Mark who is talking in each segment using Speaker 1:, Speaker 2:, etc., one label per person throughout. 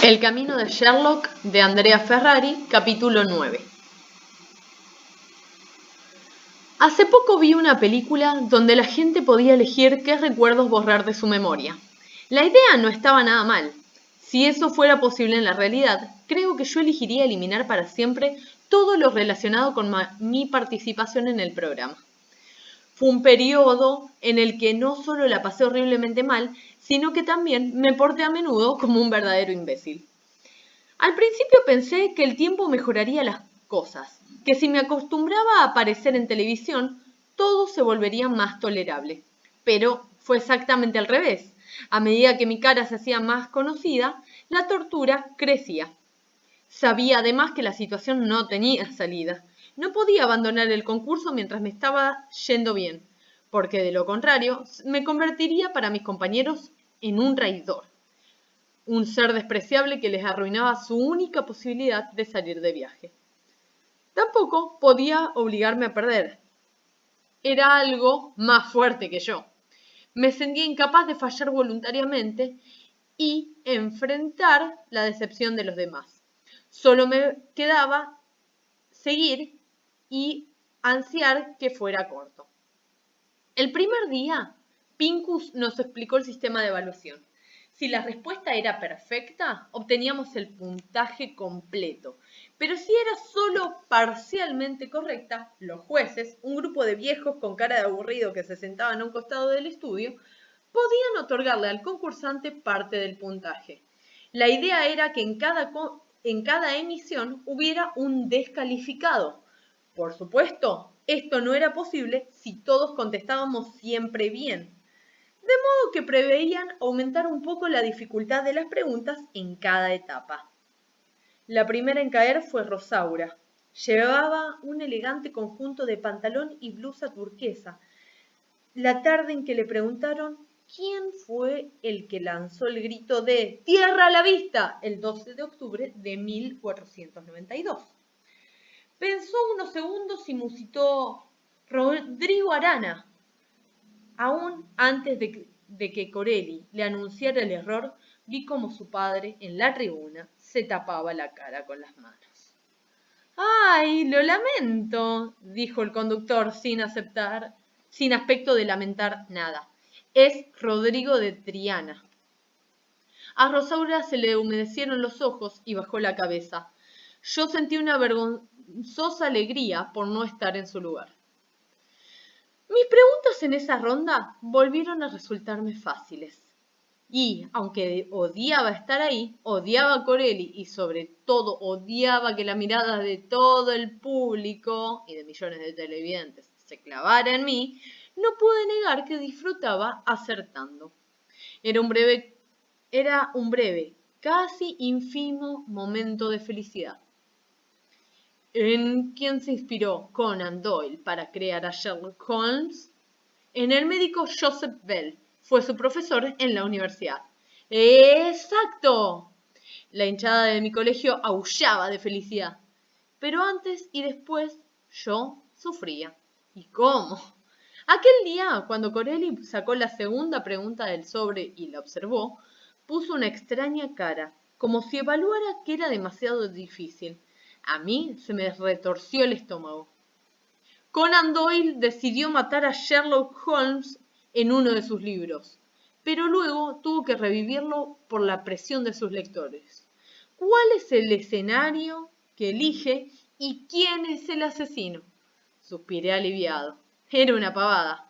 Speaker 1: El camino de Sherlock, de Andrea Ferrari, capítulo 9. Hace poco vi una película donde la gente podía elegir qué recuerdos borrar de su memoria. La idea no estaba nada mal. Si eso fuera posible en la realidad, creo que yo elegiría eliminar para siempre todo lo relacionado con mi participación en el programa. Fue un periodo en el que no solo la pasé horriblemente mal, sino que también me porté a menudo como un verdadero imbécil. Al principio pensé que el tiempo mejoraría las cosas, que si me acostumbraba a aparecer en televisión, todo se volvería más tolerable. Pero fue exactamente al revés. A medida que mi cara se hacía más conocida, la tortura crecía. Sabía además que la situación no tenía salida. No podía abandonar el concurso mientras me estaba yendo bien, porque de lo contrario me convertiría para mis compañeros en un traidor. Un ser despreciable que les arruinaba su única posibilidad de salir de viaje. Tampoco podía obligarme a perder. Era algo más fuerte que yo. Me sentía incapaz de fallar voluntariamente y enfrentar la decepción de los demás. Solo me quedaba seguir y ansiar que fuera corto. El primer día, Pincus nos explicó el sistema de evaluación. Si la respuesta era perfecta, obteníamos el puntaje completo. Pero si era solo parcialmente correcta, los jueces, un grupo de viejos con cara de aburrido que se sentaban a un costado del estudio, podían otorgarle al concursante parte del puntaje. La idea era que en cada emisión hubiera un descalificado. Por supuesto, esto no era posible si todos contestábamos siempre bien. De modo que preveían aumentar un poco la dificultad de las preguntas en cada etapa. La primera en caer fue Rosaura. Llevaba un elegante conjunto de pantalón y blusa turquesa. La tarde en que le preguntaron quién fue el que lanzó el grito de ¡Tierra a la vista! El 12 de octubre de 1492. Pensó unos segundos y musitó Rodrigo Arana. Aún antes de que Corelli le anunciara el error, vi como su padre, en la tribuna, se tapaba la cara con las manos. ¡Ay, lo lamento!, dijo el conductor sin aspecto de lamentar nada. Es Rodrigo de Triana. A Rosaura se le humedecieron los ojos y bajó la cabeza. Yo sentí una vergonzosa alegría por no estar en su lugar. Mis preguntas en esa ronda volvieron a resultarme fáciles. Y, aunque odiaba estar ahí, odiaba a Corelli y sobre todo odiaba que la mirada de todo el público y de millones de televidentes se clavara en mí, no pude negar que disfrutaba acertando. Era un breve, casi ínfimo momento de felicidad. ¿En quién se inspiró Conan Doyle para crear a Sherlock Holmes? En el médico Joseph Bell. Fue su profesor en la universidad. ¡Exacto! La hinchada de mi colegio aullaba de felicidad. Pero antes y después yo sufría. ¿Y cómo? Aquel día, cuando Corelli sacó la segunda pregunta del sobre y la observó, puso una extraña cara, como si evaluara que era demasiado difícil. A mí se me retorció el estómago. Conan Doyle decidió matar a Sherlock Holmes en uno de sus libros, pero luego tuvo que revivirlo por la presión de sus lectores. ¿Cuál es el escenario que elige y quién es el asesino? Suspiré aliviado. Era una pavada.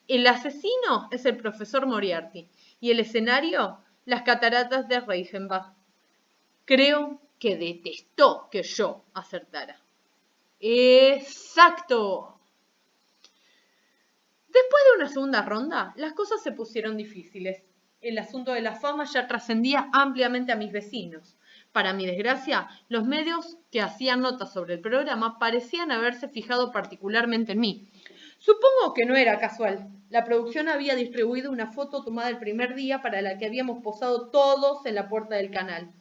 Speaker 1: El asesino es el profesor Moriarty y el escenario, las cataratas de Reichenbach. Creo que detestó que yo acertara. ¡Exacto! Después de una segunda ronda, las cosas se pusieron difíciles. El asunto de la fama ya trascendía ampliamente a mis vecinos. Para mi desgracia, los medios que hacían notas sobre el programa parecían haberse fijado particularmente en mí. Supongo que no era casual. La producción había distribuido una foto tomada el primer día para la que habíamos posado todos en la puerta del canal.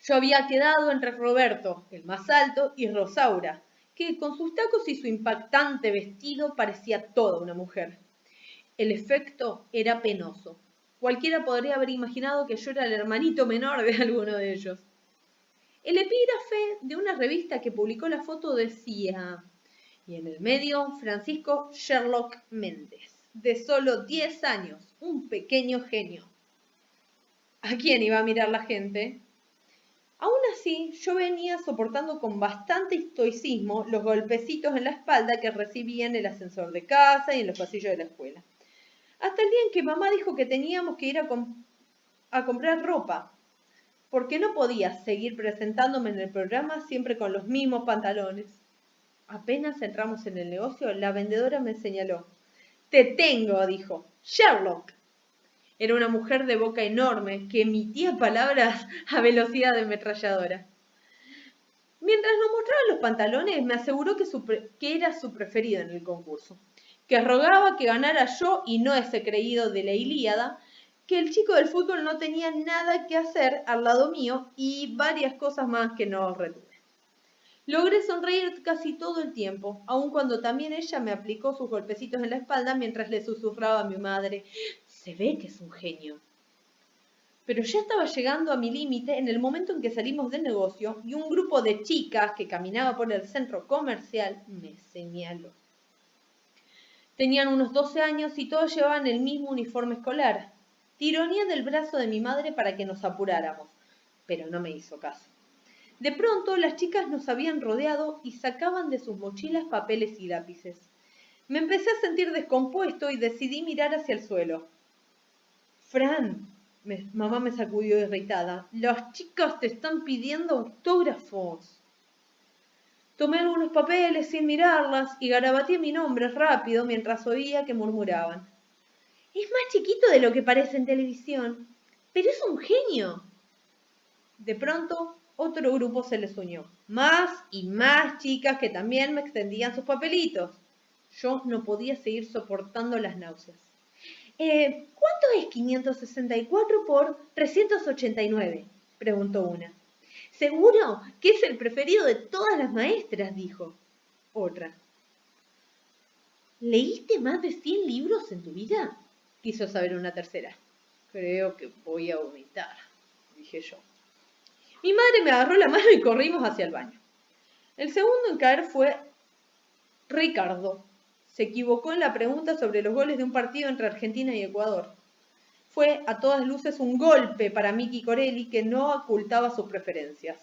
Speaker 1: Yo había quedado entre Roberto, el más alto, y Rosaura, que con sus tacos y su impactante vestido parecía toda una mujer. El efecto era penoso. Cualquiera podría haber imaginado que yo era el hermanito menor de alguno de ellos. El epígrafe de una revista que publicó la foto decía, y en el medio, Francisco Sherlock Méndez, de solo 10 años, un pequeño genio. ¿A quién iba a mirar la gente? Aún así, yo venía soportando con bastante estoicismo los golpecitos en la espalda que recibía en el ascensor de casa y en los pasillos de la escuela. Hasta el día en que mamá dijo que teníamos que ir a comprar ropa, porque no podía seguir presentándome en el programa siempre con los mismos pantalones. Apenas entramos en el negocio, la vendedora me señaló. «Te tengo», dijo. «Sherlock». Era una mujer de boca enorme que emitía palabras a velocidad de ametralladora. Mientras nos mostraba los pantalones, me aseguró que era su preferido en el concurso, que rogaba que ganara yo y no ese creído de la Ilíada, que el chico del fútbol no tenía nada que hacer al lado mío y varias cosas más que no retuve. Logré sonreír casi todo el tiempo, aun cuando también ella me aplicó sus golpecitos en la espalda mientras le susurraba a mi madre, «Se ve que es un genio». Pero ya estaba llegando a mi límite en el momento en que salimos del negocio y un grupo de chicas que caminaba por el centro comercial me señaló. Tenían unos 12 años y todos llevaban el mismo uniforme escolar. Tironeé del brazo de mi madre para que nos apuráramos, pero no me hizo caso. De pronto las chicas nos habían rodeado y sacaban de sus mochilas papeles y lápices. Me empecé a sentir descompuesto y decidí mirar hacia el suelo. «Fran», mamá me sacudió irritada, «las chicas te están pidiendo autógrafos». Tomé algunos papeles sin mirarlas y garabateé mi nombre rápido mientras oía que murmuraban. «Es más chiquito de lo que parece en televisión, pero es un genio». De pronto, otro grupo se les unió. Más y más chicas que también me extendían sus papelitos. Yo no podía seguir soportando las náuseas. «¿Cuánto es 564 por 389?» preguntó una. «Seguro que es el preferido de todas las maestras», dijo otra. «¿Leíste más de 100 libros en tu vida?», quiso saber una tercera. «Creo que voy a vomitar», dije yo. Mi madre me agarró la mano y corrimos hacia el baño. El segundo en caer fue Ricardo. Se equivocó en la pregunta sobre los goles de un partido entre Argentina y Ecuador. Fue, a todas luces, un golpe para Miki Corelli, que no ocultaba sus preferencias.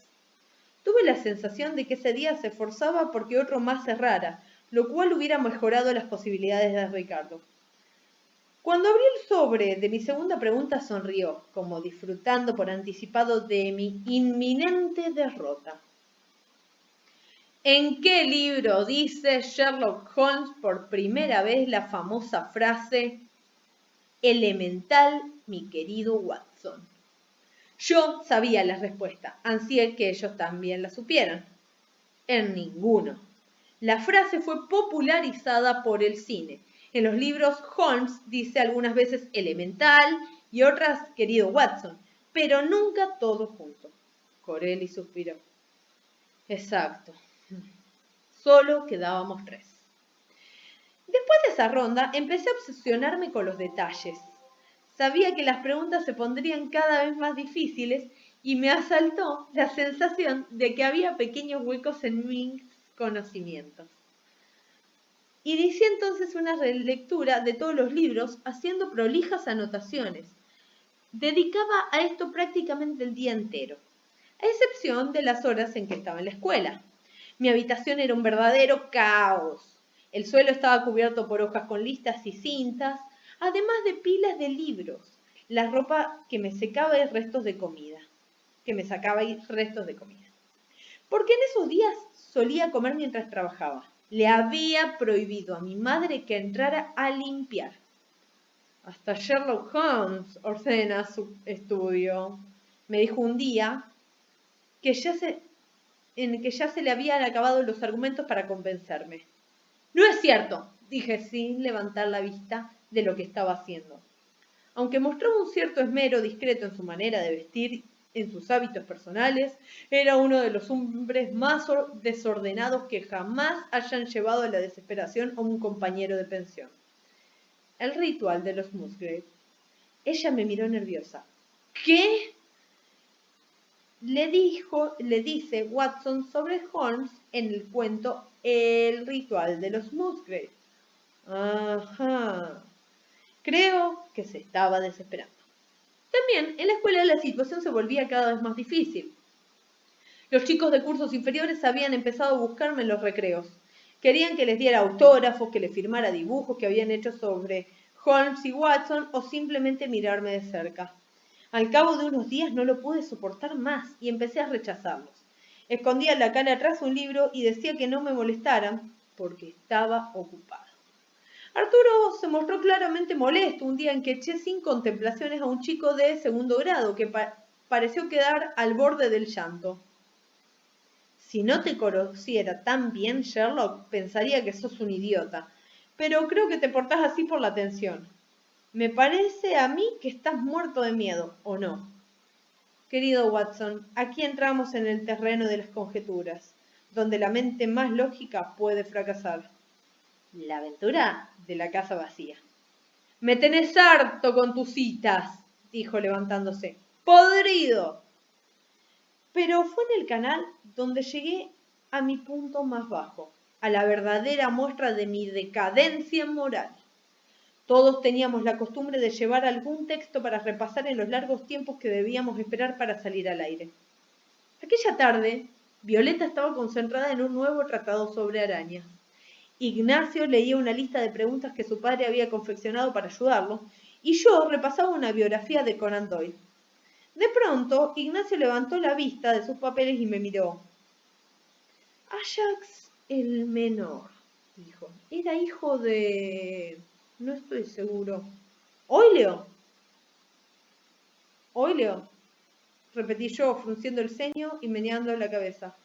Speaker 1: Tuve la sensación de que ese día se esforzaba porque otro más cerrara, lo cual hubiera mejorado las posibilidades de Ricardo. Cuando abrí el sobre de mi segunda pregunta sonrió, como disfrutando por anticipado de mi inminente derrota. ¿En qué libro dice Sherlock Holmes por primera vez la famosa frase «Elemental, mi querido Watson»? Yo sabía la respuesta, ansié que ellos también la supieran. En ninguno. La frase fue popularizada por el cine. En los libros Holmes dice algunas veces elemental y otras querido Watson, pero nunca todo junto. Corelli suspiró. Exacto. Solo quedábamos 3. Después de esa ronda, empecé a obsesionarme con los detalles. Sabía que las preguntas se pondrían cada vez más difíciles y me asaltó la sensación de que había pequeños huecos en mis conocimientos. Inicié entonces una relectura de todos los libros haciendo prolijas anotaciones. Dedicaba a esto prácticamente el día entero, a excepción de las horas en que estaba en la escuela. Mi habitación era un verdadero caos. El suelo estaba cubierto por hojas con listas y cintas, además de pilas de libros, la ropa que me secaba y restos de comida. Porque en esos días solía comer mientras trabajaba. Le había prohibido a mi madre que entrara a limpiar. Hasta Sherlock Holmes ordena su estudio, me dijo un día en que ya se le habían acabado los argumentos para convencerme. «No es cierto», dije sin levantar la vista de lo que estaba haciendo. Aunque mostraba un cierto esmero discreto en su manera de vestir, en sus hábitos personales, era uno de los hombres más desordenados que jamás hayan llevado a la desesperación a un compañero de pensión. El ritual de los Musgrave.
Speaker 2: Ella me miró nerviosa. ¿Qué? Le dice Watson sobre Holmes en el cuento El ritual de los Musgraves. Ajá. Creo que se estaba desesperando. También en la escuela la situación se volvía cada vez más difícil. Los chicos de cursos inferiores habían empezado a buscarme en los recreos. Querían que les diera autógrafos, que les firmara dibujos que habían hecho sobre Holmes y Watson o simplemente mirarme de cerca. Al cabo de unos días no lo pude soportar más y empecé a rechazarlos. Escondía la cara atrás un libro y decía que no me molestaran porque estaba ocupado. Arturo se mostró claramente molesto un día en que eché sin contemplaciones a un chico de segundo grado que pareció quedar al borde del llanto. Si no te conociera tan bien, Sherlock, pensaría que sos un idiota, pero creo que te portás así por la tensión. Me parece a mí que estás muerto de miedo, ¿o no? Querido Watson, aquí entramos en el terreno de las conjeturas, donde la mente más lógica puede fracasar. La aventura de la casa vacía. Me tenés harto con tus citas, dijo levantándose. ¡Podrido! Pero fue en el canal donde llegué a mi punto más bajo, a la verdadera muestra de mi decadencia moral. Todos teníamos la costumbre de llevar algún texto para repasar en los largos tiempos que debíamos esperar para salir al aire. Aquella tarde, Violeta estaba concentrada en un nuevo tratado sobre arañas. Ignacio leía una lista de preguntas que su padre había confeccionado para ayudarlo, y yo repasaba una biografía de Conan Doyle. De pronto, Ignacio levantó la vista de sus papeles y me miró. Ajax el menor, dijo. Era hijo de... no estoy seguro. ¿Oileo? ¿Oileo? Repetí yo, frunciendo el ceño y meneando la cabeza.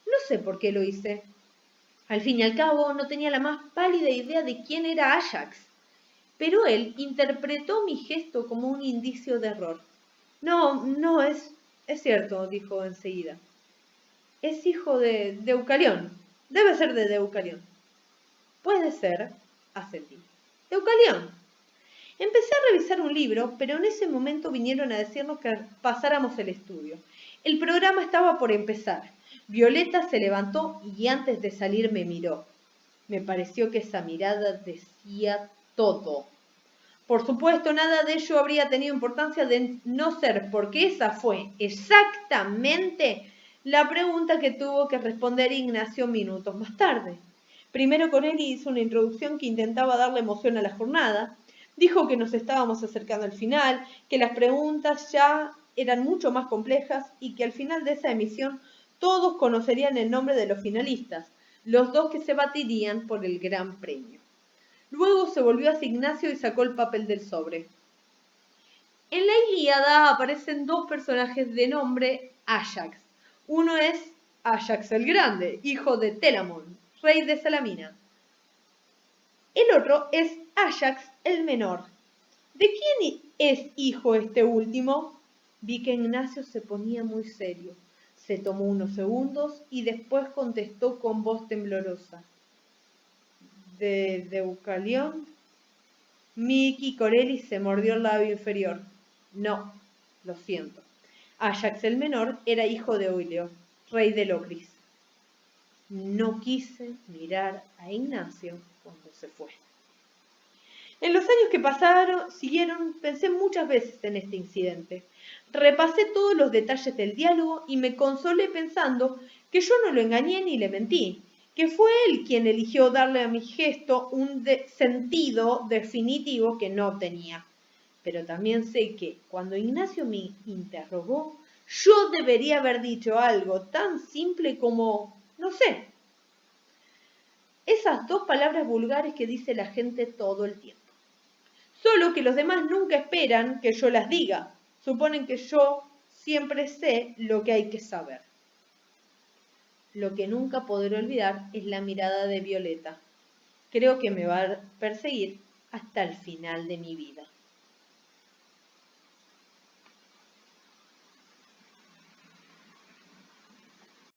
Speaker 2: No sé por qué lo hice. Al fin y al cabo, no tenía la más pálida idea de quién era Ajax, pero él interpretó mi gesto como un indicio de error. No, es cierto, dijo enseguida. Es hijo de Deucalión. Debe ser de Deucalión. Puede ser, asentí. Deucalión. Empecé a revisar un libro, pero en ese momento vinieron a decirnos que pasáramos el estudio. El programa estaba por empezar. Violeta se levantó y antes de salir me miró. Me pareció que esa mirada decía todo. Por supuesto, nada de ello habría tenido importancia de no ser, porque esa fue exactamente la pregunta que tuvo que responder Ignacio minutos más tarde. Primero Corelli hizo una introducción que intentaba darle emoción a la jornada. Dijo que nos estábamos acercando al final, que las preguntas ya eran mucho más complejas y que al final de esa emisión todos conocerían el nombre de los finalistas, los dos que se batirían por el gran premio. Luego se volvió hacia Ignacio y sacó el papel del sobre. En la Ilíada aparecen dos personajes de nombre Ajax. Uno es Ajax el Grande, hijo de Telamón, rey de Salamina. El otro es Ajax el Menor. ¿De quién es hijo este último? Vi que Ignacio se ponía muy serio. Se tomó unos segundos y después contestó con voz temblorosa. ¿De Deucalión? Miki Corelli se mordió el labio inferior. No, lo siento. Ajax el Menor era hijo de Oileo, rey de Locris. No quise mirar a Ignacio cuando se fue. En los años que siguieron, pensé muchas veces en este incidente. Repasé todos los detalles del diálogo y me consolé pensando que yo no lo engañé ni le mentí, que fue él quien eligió darle a mi gesto un sentido definitivo que no tenía. Pero también sé que cuando Ignacio me interrogó, yo debería haber dicho algo tan simple como, no sé, esas dos palabras vulgares que dice la gente todo el tiempo. Solo que los demás nunca esperan que yo las diga. Suponen que yo siempre sé lo que hay que saber. Lo que nunca podré olvidar es la mirada de Violeta. Creo que me va a perseguir hasta el final de mi vida.